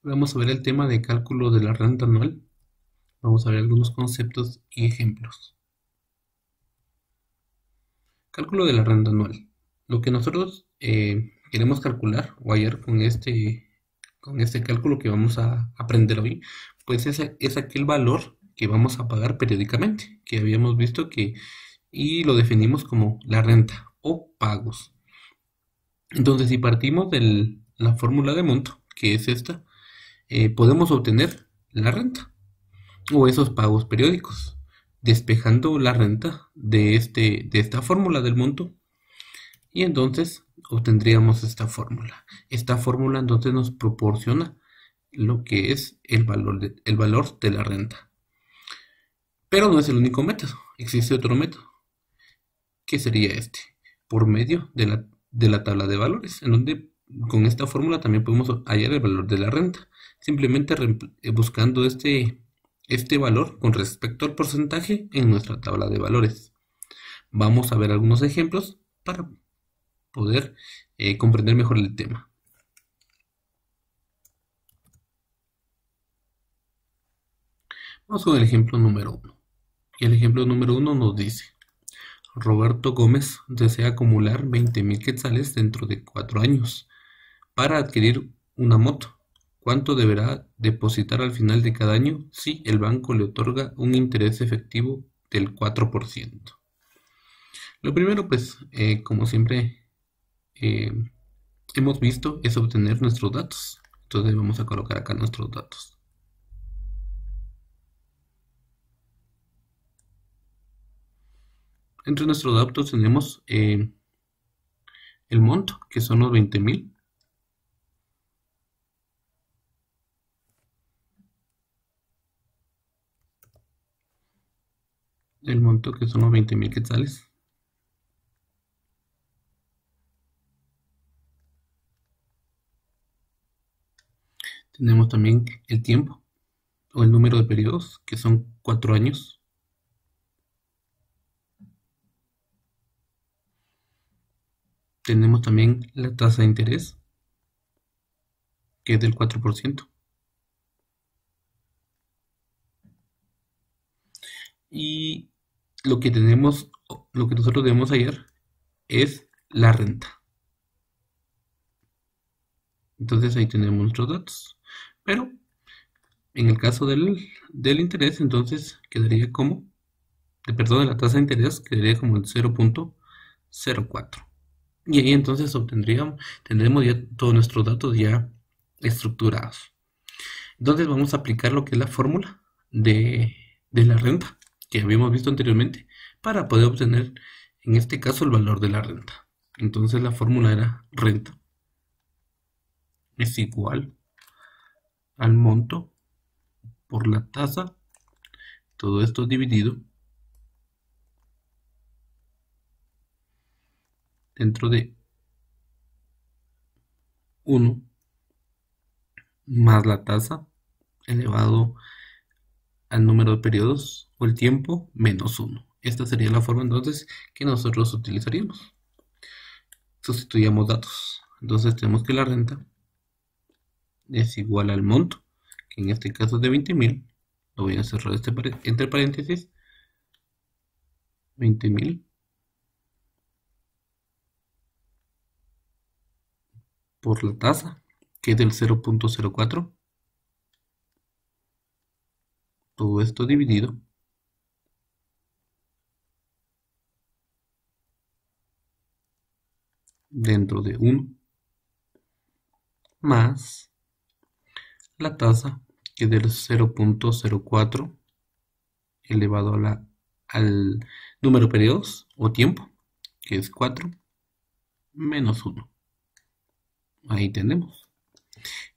Vamos a ver el tema de cálculo de la renta anual. Vamos a ver algunos conceptos y ejemplos. Cálculo de la renta anual. Lo que nosotros queremos calcular o hallar con este cálculo que vamos a aprender hoy, pues es aquel valor que vamos a pagar periódicamente, que habíamos visto y lo definimos como la renta o pagos. Entonces, si partimos de la fórmula de monto, que es esta, podemos obtener la renta o esos pagos periódicos, despejando la renta de esta fórmula del monto, y entonces obtendríamos esta fórmula. Esta fórmula entonces nos proporciona lo que es el valor de la renta. Pero no es el único método, existe otro método, que sería este, por medio de la tabla de valores, en donde con esta fórmula también podemos hallar el valor de la renta, simplemente buscando este valor con respecto al porcentaje en nuestra tabla de valores. Vamos a ver algunos ejemplos para poder comprender mejor el tema. Vamos con el ejemplo número uno. Y el ejemplo número uno nos dice: Roberto Gómez desea acumular 20.000 quetzales dentro de 4 años para adquirir una moto. ¿Cuánto deberá depositar al final de cada año si el banco le otorga un interés efectivo del 4%? Lo primero, pues, como siempre eh, hemos visto, es obtener nuestros datos. Entonces vamos a colocar acá nuestros datos. Entre nuestros datos tenemos el monto, que son los 20.000. El monto, que son los 20.000 quetzales. Tenemos también el tiempo o el número de periodos, que son 4 años. Tenemos también la tasa de interés, que es del 4%. Y lo que nosotros debemos hallar es la renta. Entonces ahí tenemos nuestros datos. Pero en el caso del interés, entonces quedaría como, perdón, de la tasa de interés quedaría como el 0.04. Y ahí entonces tendremos ya todos nuestros datos ya estructurados. Entonces vamos a aplicar lo que es la fórmula de la renta que habíamos visto anteriormente para poder obtener, en este caso, el valor de la renta. Entonces la fórmula era renta es igual al monto por la tasa, todo esto dividido dentro de 1 más la tasa elevado al número de periodos o el tiempo menos 1. Esta sería la forma entonces que nosotros utilizaríamos. Sustituyamos datos. Entonces tenemos que la renta es igual al monto, que en este caso es de 20.000. Lo voy a cerrar entre paréntesis. 20.000 por la tasa, que es del 0.04. Todo esto dividido dentro de 1 más la tasa, que es del 0.04 elevado al número de periodos o tiempo, que es 4 menos 1. Ahí tenemos.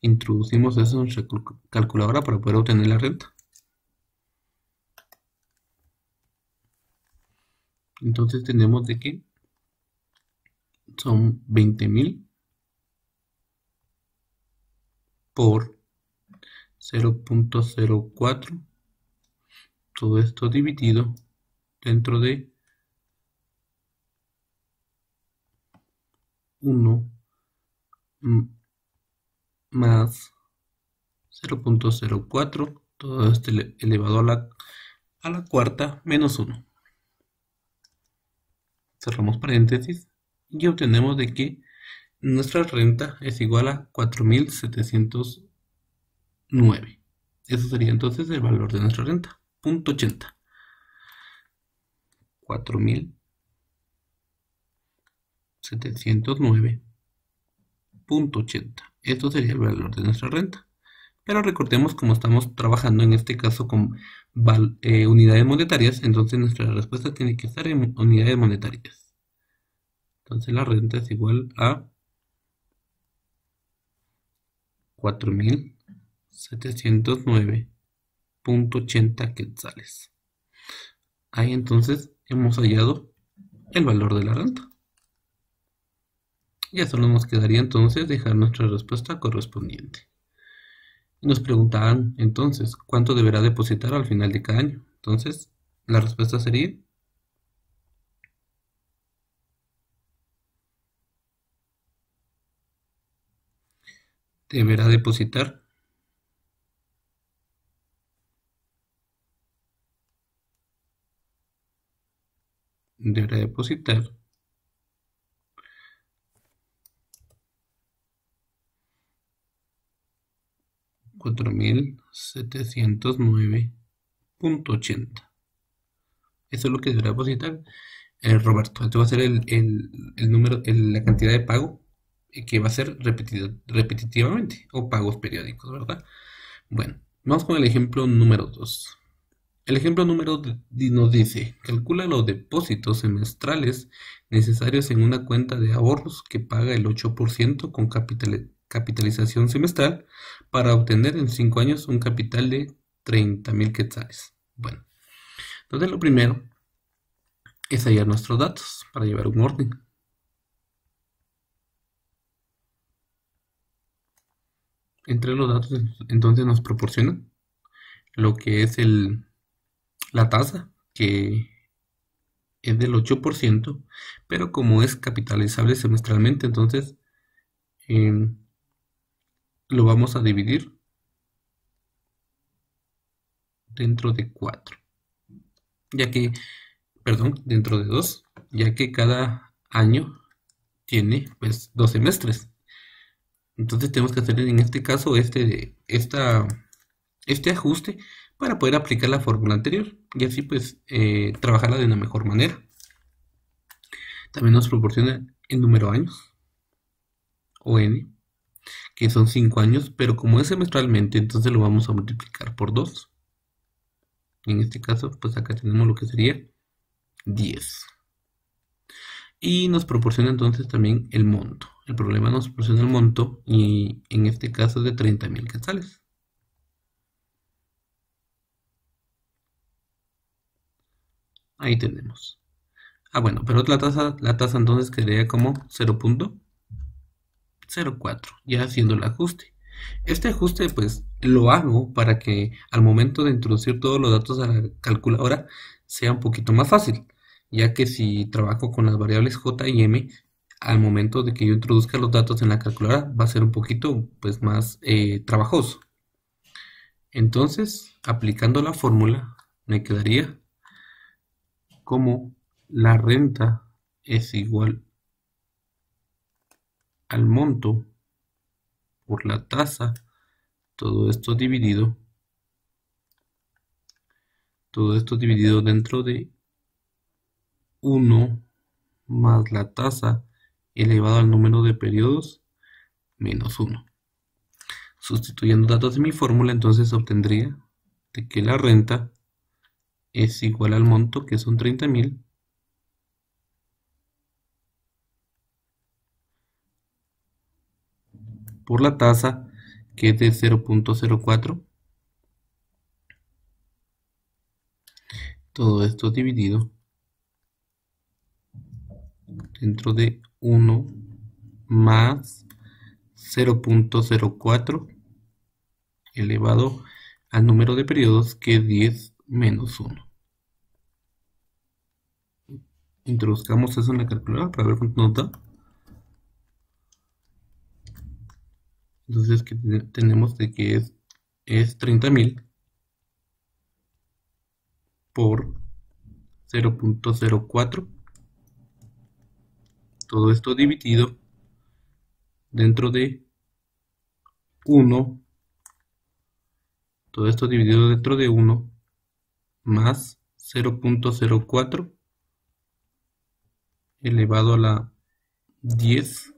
Introducimos eso en nuestra calculadora para poder obtener la renta. Entonces tenemos de que son 20.000 por 0.04, todo esto dividido dentro de 1 más 0.04, todo esto elevado a la cuarta menos 1. Cerramos paréntesis y obtenemos de que nuestra renta es igual a 4.709. Eso sería entonces el valor de nuestra renta. Punto 80. 4.709.80. Esto sería el valor de nuestra renta. Pero recordemos, como estamos trabajando en este caso con unidades monetarias, entonces nuestra respuesta tiene que estar en unidades monetarias. Entonces la renta es igual a 4.709.80 quetzales. Ahí entonces hemos hallado el valor de la renta. Ya solo nos quedaría entonces dejar nuestra respuesta correspondiente. Nos preguntaban entonces cuánto deberá depositar al final de cada año. Entonces la respuesta sería deberá depositar 4.709.80. Eso es lo que deberá depositar Roberto. Este va a ser el número, la cantidad de pago que va a ser repetitivamente o pagos periódicos, ¿verdad? Bueno, vamos con el ejemplo número 2. El ejemplo número nos dice, calcula los depósitos semestrales necesarios en una cuenta de ahorros que paga el 8% con capitalización semestral para obtener en 5 años un capital de 30.000 quetzales. Bueno, entonces lo primero es hallar nuestros datos para llevar un orden. Entre los datos entonces nos proporcionan lo que es la tasa, que es del 8%, pero como es capitalizable semestralmente, entonces lo vamos a dividir dentro de 4, dentro de 2, ya que cada año tiene pues 2 semestres. Entonces tenemos que hacer en este caso este ajuste para poder aplicar la fórmula anterior y así pues trabajarla de una mejor manera. También nos proporciona el número de años, o n, que son 5 años, pero como es semestralmente, entonces lo vamos a multiplicar por 2. En este caso, pues acá tenemos lo que sería 10. Y nos proporciona entonces también el monto. El problema nos proporciona el monto y en este caso es de 30.000 quetzales. Ahí tenemos. Bueno, pero la tasa entonces quedaría como 0.04, ya haciendo el ajuste. Este ajuste pues lo hago para que al momento de introducir todos los datos a la calculadora sea un poquito más fácil, ya que si trabajo con las variables j y m, al momento de que yo introduzca los datos en la calculadora va a ser un poquito pues más trabajoso. Entonces, aplicando la fórmula, me quedaría como la renta es igual al monto por la tasa, todo esto dividido dentro de 1 más la tasa elevado al número de periodos menos 1. Sustituyendo datos de mi fórmula, entonces obtendría de que la renta es igual al monto, que son 30.000, por la tasa, que es de 0.04. Todo esto dividido dentro de 1 más 0.04 elevado al número de periodos, que es 10 menos 1. Introduzcamos eso en la calculadora para ver cuánto nos da. Entonces que tenemos de que es es 30.000 por 0.04. Todo esto dividido dentro de 1. Todo esto dividido dentro de 1 más 0.04 elevado a la 10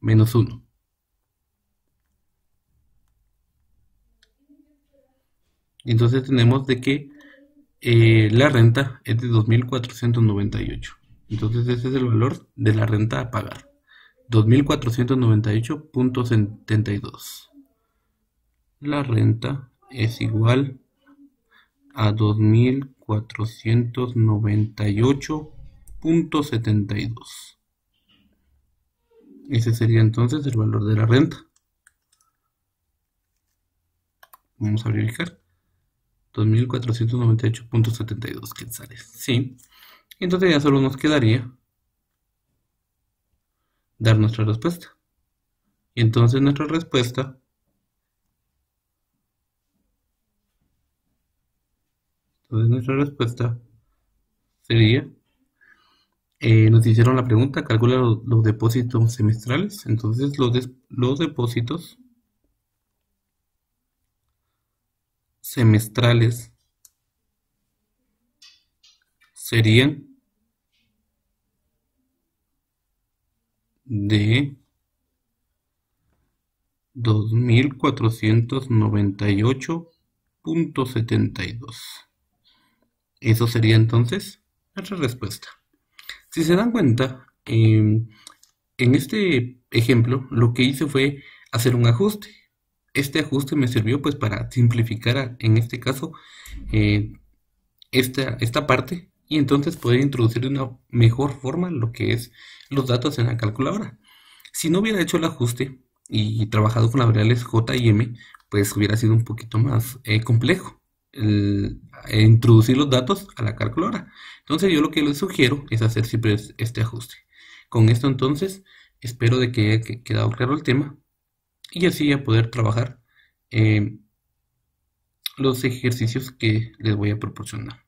menos 1. Entonces tenemos de que la renta es de 2.498. Entonces ese es el valor de la renta a pagar. 2.498.72. La renta es igual a 2.498.72. Ese sería entonces el valor de la renta. Vamos a verificar. 2.498.72 quetzales. Sí. Entonces ya solo nos quedaría dar nuestra respuesta. Y entonces nuestra respuesta sería, nos hicieron la pregunta, calcula los depósitos semestrales. Entonces los depósitos semestrales serían de 2.498.72. Eso sería entonces nuestra respuesta. Si se dan cuenta, en este ejemplo lo que hice fue hacer un ajuste. Este ajuste me sirvió pues para simplificar en este caso esta parte y entonces poder introducir de una mejor forma lo que es los datos en la calculadora. Si no hubiera hecho el ajuste y trabajado con las variables J y M, pues hubiera sido un poquito más complejo introducir los datos a la calculadora. Entonces yo lo que les sugiero es hacer siempre este ajuste. Con esto entonces espero de que haya quedado claro el tema y así ya poder trabajar los ejercicios que les voy a proporcionar.